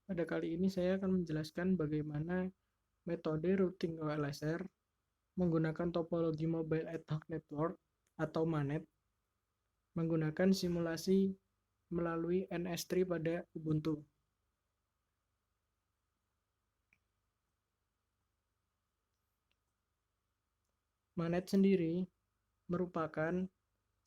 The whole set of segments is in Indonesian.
Pada kali ini saya akan menjelaskan bagaimana metode routing OLSR menggunakan topologi Mobile Ad Hoc Network atau MANET menggunakan simulasi melalui NS3 pada Ubuntu. MANET sendiri merupakan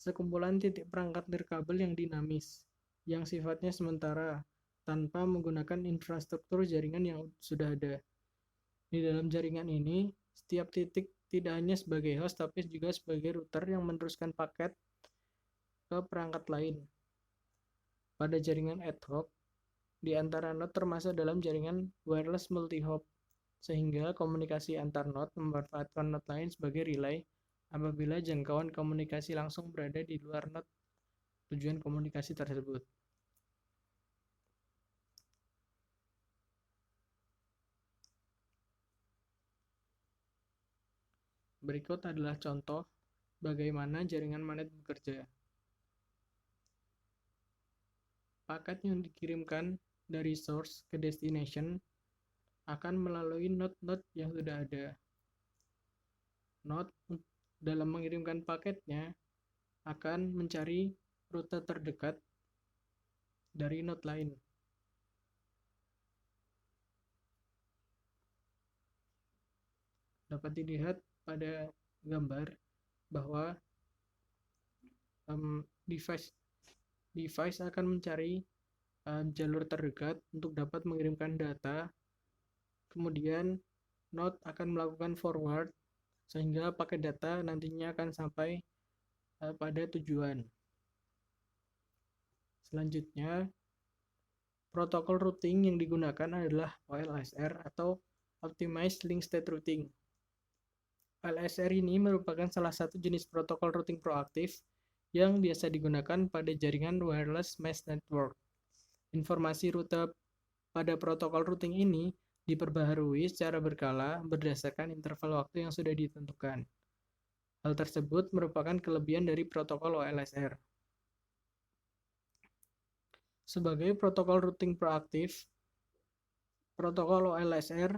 sekumpulan titik perangkat nirkabel yang dinamis, yang sifatnya sementara, tanpa menggunakan infrastruktur jaringan yang sudah ada. Di dalam jaringan ini, setiap titik tidak hanya sebagai host, tapi juga sebagai router yang meneruskan paket ke perangkat lain. Pada jaringan ad hoc, di antara node termasuk dalam jaringan wireless multi-hop, sehingga komunikasi antar node memanfaatkan node lain sebagai relay apabila jangkauan komunikasi langsung berada di luar node tujuan komunikasi tersebut. Berikut adalah contoh bagaimana jaringan MANET bekerja. Paket yang dikirimkan dari source ke destination akan melalui node-node yang sudah ada. Node dalam mengirimkan paketnya akan mencari rute terdekat dari node lain. Dapat dilihat pada gambar bahwa device akan mencari jalur terdekat untuk dapat mengirimkan data. Kemudian node akan melakukan forward sehingga paket data nantinya akan sampai pada tujuan. Selanjutnya, protokol routing yang digunakan adalah OLSR atau Optimized Link State Routing. OLSR ini merupakan salah satu jenis protokol routing proaktif yang biasa digunakan pada jaringan wireless mesh network. Informasi rute pada protokol routing ini diperbaharui secara berkala berdasarkan interval waktu yang sudah ditentukan. Hal tersebut merupakan kelebihan dari protokol OLSR. Sebagai protokol routing proaktif, protokol OLSR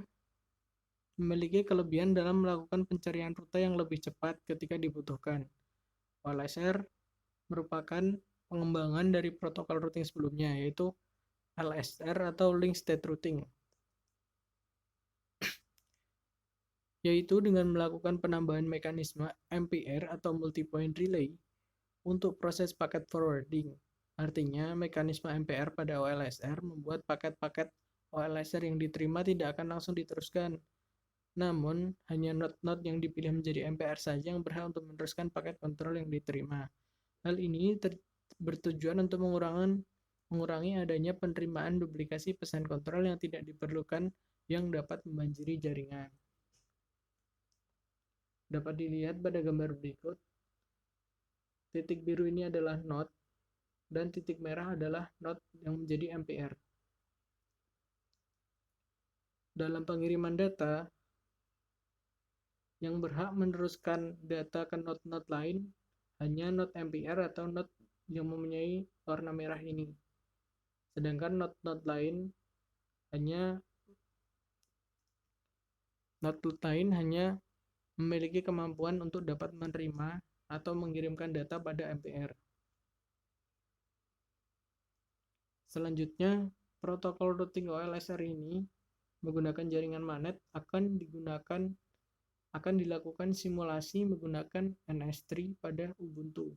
memiliki kelebihan dalam melakukan pencarian rute yang lebih cepat ketika dibutuhkan. OLSR merupakan pengembangan dari protokol routing sebelumnya, yaitu LSR atau Link State Routing, yaitu dengan melakukan penambahan mekanisme MPR atau Multi-Point Relay untuk proses paket forwarding. Artinya, mekanisme MPR pada OLSR membuat paket-paket OLSR yang diterima tidak akan langsung diteruskan. Namun, hanya node-node yang dipilih menjadi MPR saja yang berhak untuk meneruskan paket kontrol yang diterima. Hal ini bertujuan untuk mengurangi adanya penerimaan duplikasi pesan kontrol yang tidak diperlukan yang dapat membanjiri jaringan. Dapat dilihat pada gambar berikut, titik biru ini adalah node, dan titik merah adalah node yang menjadi MPR. Dalam pengiriman data, yang berhak meneruskan data ke node-node lain hanya node MPR atau node yang mempunyai warna merah ini. Sedangkan node-node lain hanya memiliki kemampuan untuk dapat menerima atau mengirimkan data pada MPR. Selanjutnya, protokol routing OLSR ini menggunakan jaringan MANET akan dilakukan simulasi menggunakan NS3 pada Ubuntu.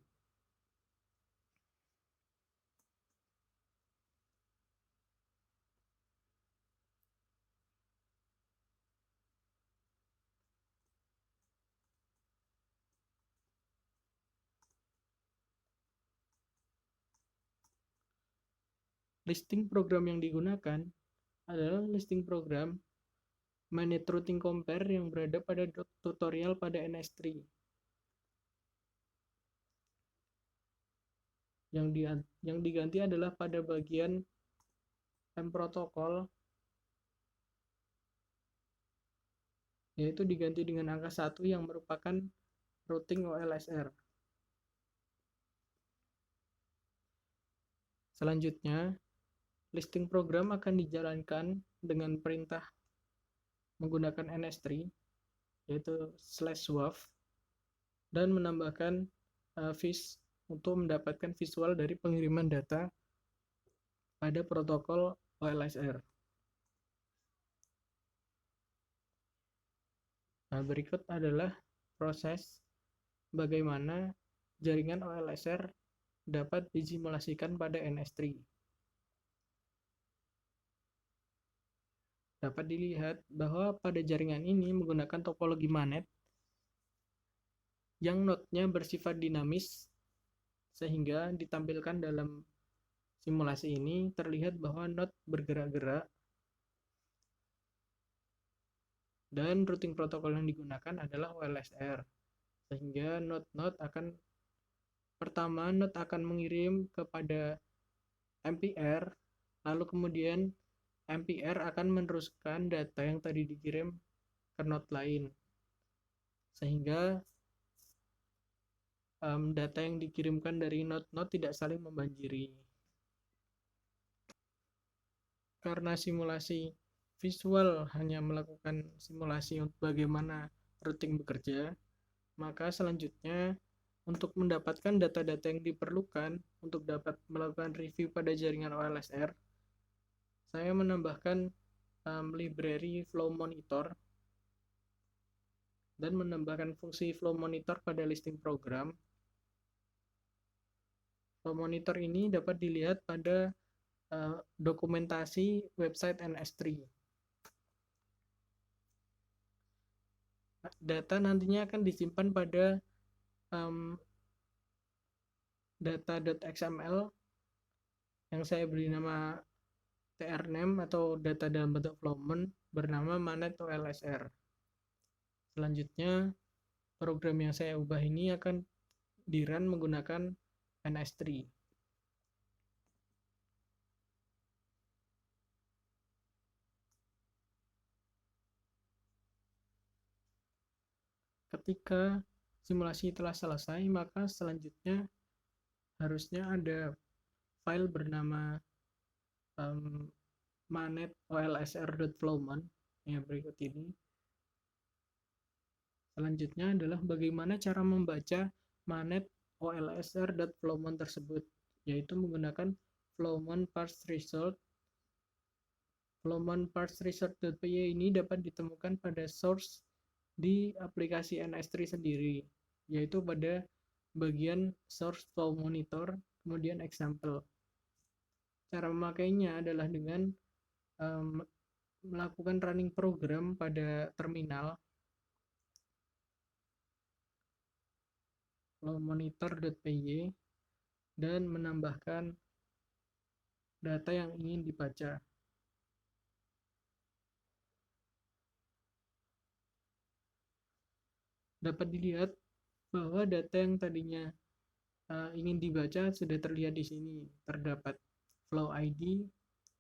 Listing program yang digunakan adalah listing program MANET Routing Compare yang berada pada tutorial pada NS3. Yang diganti adalah pada bagian mProtocol, yaitu diganti dengan angka 1 yang merupakan routing OLSR. Selanjutnya, Listing program akan dijalankan dengan perintah menggunakan NS3, yaitu /wav, dan menambahkan vis untuk mendapatkan visual dari pengiriman data pada protokol OLSR. Nah, berikut adalah proses bagaimana jaringan OLSR dapat disimulasikan pada NS3. Dapat dilihat bahwa pada jaringan ini menggunakan topologi manet yang node-nya bersifat dinamis, sehingga ditampilkan dalam simulasi ini terlihat bahwa node bergerak-gerak, dan routing protokol yang digunakan adalah OLSR, sehingga node akan mengirim kepada MPR, lalu kemudian MPR akan meneruskan data yang tadi dikirim ke node lain, sehingga data yang dikirimkan dari node-node tidak saling membanjiri. Karena simulasi visual hanya melakukan simulasi untuk bagaimana routing bekerja, maka selanjutnya untuk mendapatkan data-data yang diperlukan untuk dapat melakukan review pada jaringan OLSR, saya menambahkan library flow monitor dan menambahkan fungsi flow monitor pada listing program. Flow monitor ini dapat dilihat pada dokumentasi website NS3. Data nantinya akan disimpan pada data.xml yang saya beri nama trname atau data dalam bentuk flowmon bernama manet OLSR. Selanjutnya, program yang saya ubah ini akan di-run menggunakan NS3. Ketika simulasi telah selesai, maka selanjutnya harusnya ada file bernama manet olsr.flowmon yang berikut ini. Selanjutnya adalah bagaimana cara membaca manet olsr.flowmon tersebut, yaitu menggunakan flowmon parse result. Flowmon parse result.py ini dapat ditemukan pada source di aplikasi NS3 sendiri, yaitu pada bagian source flow monitor, kemudian example. Cara memakainya adalah dengan melakukan running program pada terminal flow monitor.py dan menambahkan data yang ingin dibaca. Dapat dilihat bahwa data yang tadinya ingin dibaca sudah terlihat di sini. Terdapat flow ID,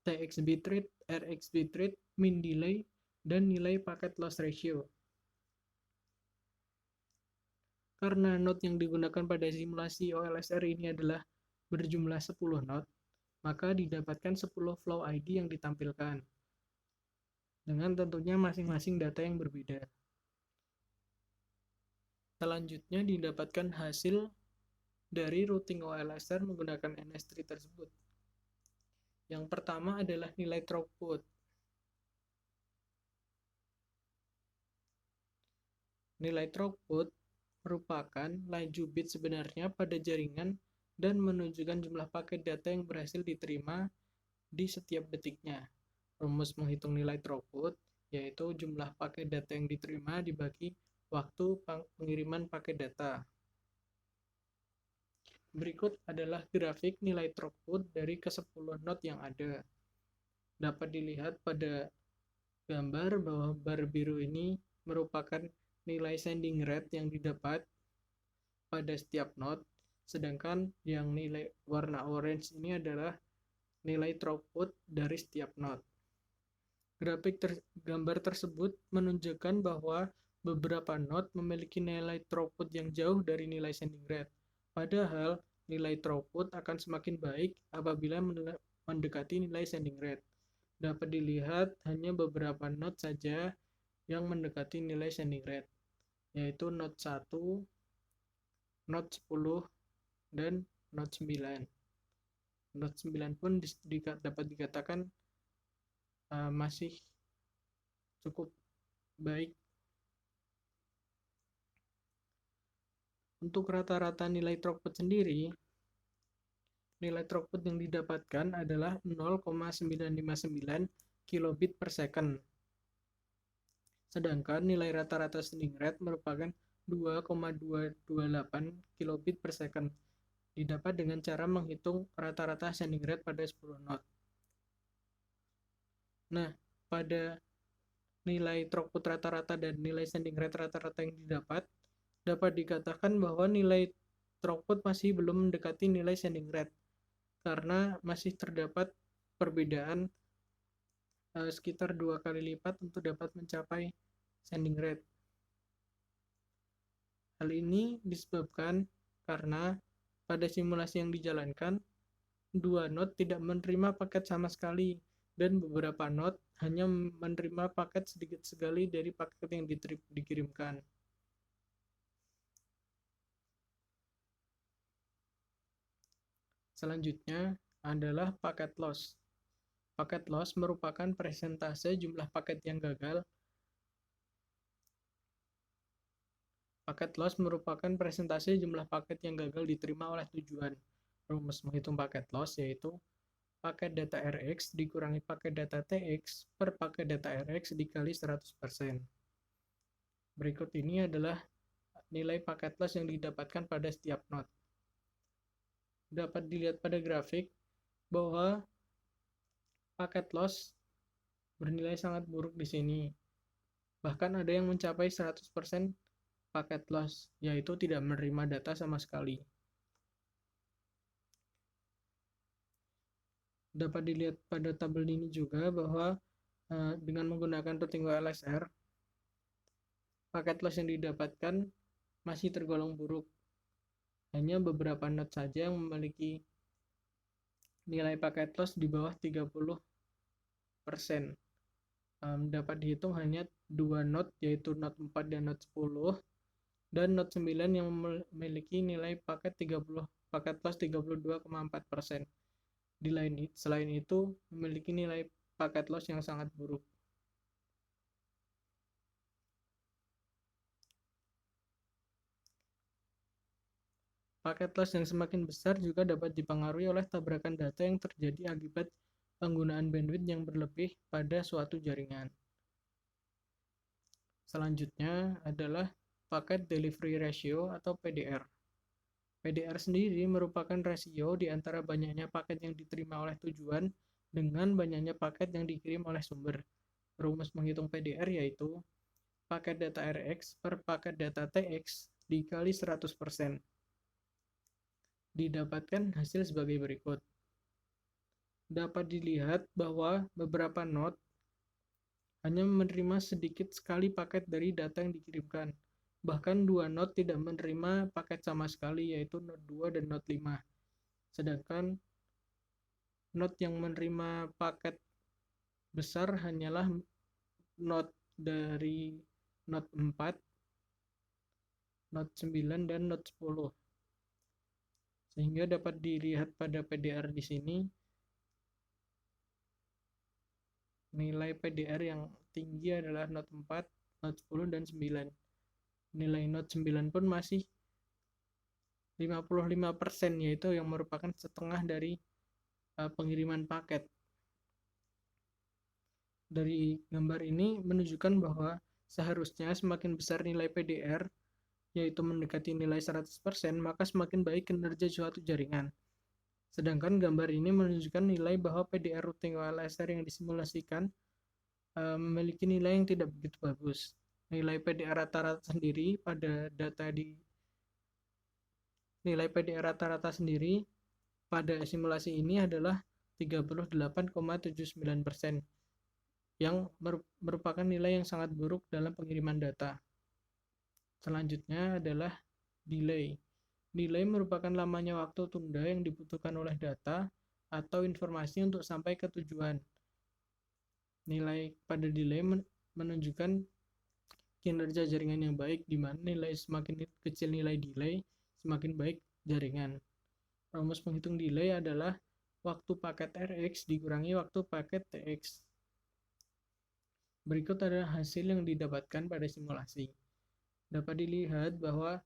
TX bitrate, RX bitrate, min delay, dan nilai packet loss ratio. Karena node yang digunakan pada simulasi OLSR ini adalah berjumlah 10 node, maka didapatkan 10 flow ID yang ditampilkan, dengan tentunya masing-masing data yang berbeda. Selanjutnya didapatkan hasil dari routing OLSR menggunakan NS3 tersebut. Yang pertama adalah nilai throughput. Nilai throughput merupakan laju bit sebenarnya pada jaringan dan menunjukkan jumlah paket data yang berhasil diterima di setiap detiknya. Rumus menghitung nilai throughput yaitu jumlah paket data yang diterima dibagi waktu pengiriman paket data. Berikut adalah grafik nilai throughput dari ke-10 node yang ada. Dapat dilihat pada gambar bahwa bar biru ini merupakan nilai sending rate yang didapat pada setiap node, sedangkan yang nilai warna orange ini adalah nilai throughput dari setiap node. Gambar tersebut menunjukkan bahwa beberapa node memiliki nilai throughput yang jauh dari nilai sending rate. Padahal nilai throughput akan semakin baik apabila mendekati nilai sending rate. Dapat dilihat hanya beberapa node saja yang mendekati nilai sending rate, yaitu node 1, node 10, dan node 9. Node 9 pun dapat dikatakan masih cukup baik. Untuk rata-rata nilai throughput sendiri, nilai throughput yang didapatkan adalah 0,959 kilobit per second. Sedangkan nilai rata-rata sending rate merupakan 2,228 kilobit per second. Didapat dengan cara menghitung rata-rata sending rate pada 10 node. Nah, pada nilai throughput rata-rata dan nilai sending rate rata-rata yang dapat dikatakan bahwa nilai throughput masih belum mendekati nilai sending rate karena masih terdapat perbedaan sekitar 2 kali lipat untuk dapat mencapai sending rate. Hal ini disebabkan karena pada simulasi yang dijalankan, dua node tidak menerima paket sama sekali, dan beberapa node hanya menerima paket sedikit sekali dari paket yang dikirimkan. Selanjutnya adalah paket loss. Paket loss merupakan persentase jumlah paket yang gagal. Paket loss merupakan persentase jumlah paket yang gagal diterima oleh tujuan. Rumus menghitung paket loss yaitu paket data Rx dikurangi paket data Tx per paket data Rx dikali 100%. Berikut ini adalah nilai paket loss yang didapatkan pada setiap node. Dapat dilihat pada grafik bahwa paket loss bernilai sangat buruk di sini. Bahkan ada yang mencapai 100% paket loss, yaitu tidak menerima data sama sekali. Dapat dilihat pada tabel ini juga bahwa dengan menggunakan routing WLSR, paket loss yang didapatkan masih tergolong buruk. Hanya beberapa node saja yang memiliki nilai paket loss di bawah 30%. Dapat dihitung hanya 2 node, yaitu node 4 dan node 10, dan node 9 yang memiliki nilai paket loss 32,4%. Selain itu, memiliki nilai paket loss yang sangat buruk. Paket loss yang semakin besar juga dapat dipengaruhi oleh tabrakan data yang terjadi akibat penggunaan bandwidth yang berlebih pada suatu jaringan. Selanjutnya adalah packet delivery ratio atau PDR. PDR sendiri merupakan rasio di antara banyaknya paket yang diterima oleh tujuan dengan banyaknya paket yang dikirim oleh sumber. Rumus menghitung PDR yaitu paket data Rx per paket data Tx dikali 100%. Didapatkan hasil sebagai berikut. Dapat dilihat bahwa beberapa node hanya menerima sedikit sekali paket dari data yang dikirimkan. Bahkan 2 node tidak menerima paket sama sekali, yaitu node 2 dan node 5. Sedangkan node yang menerima paket besar hanyalah node dari node 4, node 9, dan node 10. Sehingga dapat dilihat pada PDR di sini, nilai PDR yang tinggi adalah node 4, node 10, dan 9. Nilai node 9 pun masih 55%, yaitu yang merupakan setengah dari pengiriman paket. Dari gambar ini menunjukkan bahwa seharusnya semakin besar nilai PDR, yaitu mendekati nilai 100%, maka semakin baik kinerja suatu jaringan. Sedangkan gambar ini menunjukkan nilai bahwa PDR routing WLSR yang disimulasikan memiliki nilai yang tidak begitu bagus. Nilai PDR rata-rata sendiri pada simulasi ini adalah 38,79%, yang merupakan nilai yang sangat buruk dalam pengiriman data. Selanjutnya adalah delay. Delay merupakan lamanya waktu tunda yang dibutuhkan oleh data atau informasi untuk sampai ke tujuan. Nilai pada delay menunjukkan kinerja jaringan yang baik, di mana semakin kecil nilai delay, semakin baik jaringan. Rumus penghitung delay adalah waktu paket Rx dikurangi waktu paket Tx. Berikut adalah hasil yang didapatkan pada simulasi. Dapat dilihat bahwa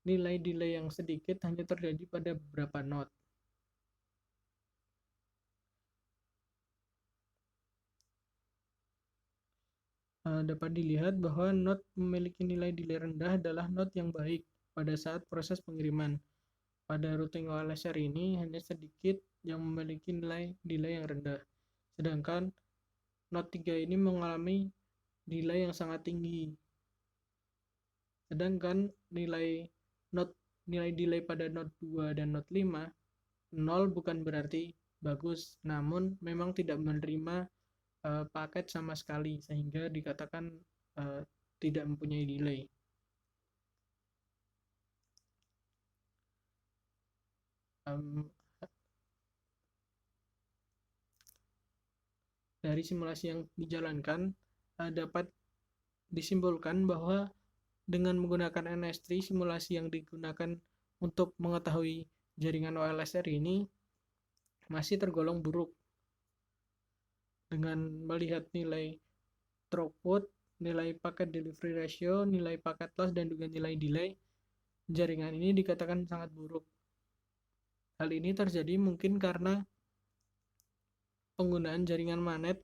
nilai delay yang sedikit hanya terjadi pada beberapa not. Dapat dilihat bahwa not memiliki nilai delay rendah adalah not yang baik pada saat proses pengiriman. Pada routing OLSR ini hanya sedikit yang memiliki nilai delay yang rendah. Sedangkan not 3 ini mengalami delay yang sangat tinggi. Sedangkan nilai delay pada not 2 dan not 5 0 bukan berarti bagus, namun memang tidak menerima paket sama sekali sehingga dikatakan tidak mempunyai delay. Dari simulasi yang dijalankan dapat disimpulkan bahwa dengan menggunakan NS3, simulasi yang digunakan untuk mengetahui jaringan OLSR ini masih tergolong buruk. Dengan melihat nilai throughput, nilai packet delivery ratio, nilai packet loss, dan juga nilai delay, jaringan ini dikatakan sangat buruk. Hal ini terjadi mungkin karena penggunaan jaringan magnet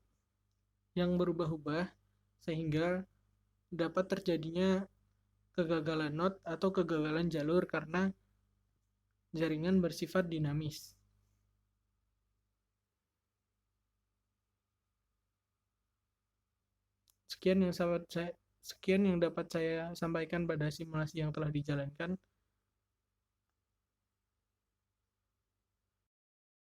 yang berubah-ubah sehingga dapat terjadinya kegagalan not atau kegagalan jalur karena jaringan bersifat dinamis. Sekian yang dapat saya sampaikan pada simulasi yang telah dijalankan.